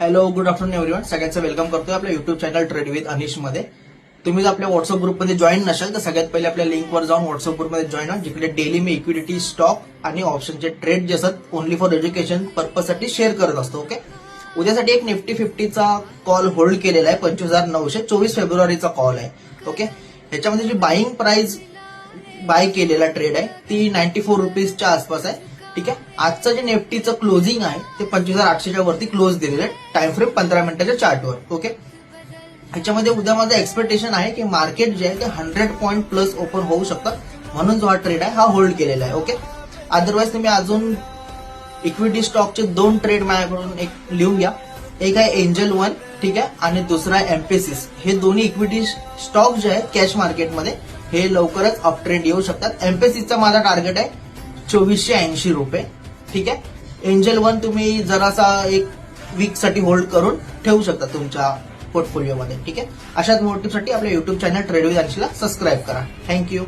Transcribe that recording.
Hello, good afternoon everyone. सगळ्यांचं welcome करतोय आपल्या युट्यूब चॅनल ट्रेड विथ अनिश मध्ये. तुम्ही जर आपल्या व्हॉट्सअप ग्रुपमध्ये जॉईन नसाल तर सगळ्यात पहिले आपल्या लिंकवर जाऊन व्हॉट्सअप ग्रुपमध्ये जॉईन व्हा, जिकडे डेली मी इक्विडिटी, स्टॉक आणि ऑप्शनचे ट्रेड जे असतात ओनली फॉर एज्युकेशन पर्पजसाठी शेअर करत असतो. ओके, उद्यासाठी एक निफ्टी 50चा कॉल होल्ड केलेला आहे. 25,900 24 फेब्रुवारीचा कॉल आहे. ओके, ह्याच्यामध्ये जी बाईंग प्राइस बाय केलेला ट्रेड आहे ती 94 रुपीजच्या आसपास आहे. ठीक आहे, आजचं जे निफ्टीचं क्लोजिंग आहे ते 25,800च्या वरती क्लोज दिलेलं आहे. टाइम फ्रेम 15 मिनिटाच्या चार्टवर. ओके, ह्याच्यामध्ये उद्या माझं एक्सपेक्टेशन आहे की मार्केट जे आहे ते 100 पॉईंट प्लस ओपन होऊ शकतात, म्हणून जो हा ट्रेड आहे हा होल्ड केलेला आहे. ओके, अदरवाईज तुम्ही अजून इक्विटी स्टॉकचे 2 ट्रेड माझ्याकडून एक लिहून घ्या. एक आहे एंजल वन, ठीक आहे, आणि दुसरा आहे एम्पेसिस. हे दोन्ही इक्विटी स्टॉक जे आहे कॅश मार्केटमध्ये हे लवकरच अप ट्रेंड येऊ शकतात. एम्पेसिसचा माझा टार्गेट आहे 2480 रुपये. ठीक आहे, एंजल वन तुम्ही जरासा एक वीक साठी होल्ड करून ठेवू शकता तुमच्या पोर्टफोलिओमध्ये. ठीक आहे, अशाच मोटिव्हसाठी आपल्या युट्यूब चॅनल ट्रेड विथ अनिशला सबस्क्राईब करा. थँक्यू.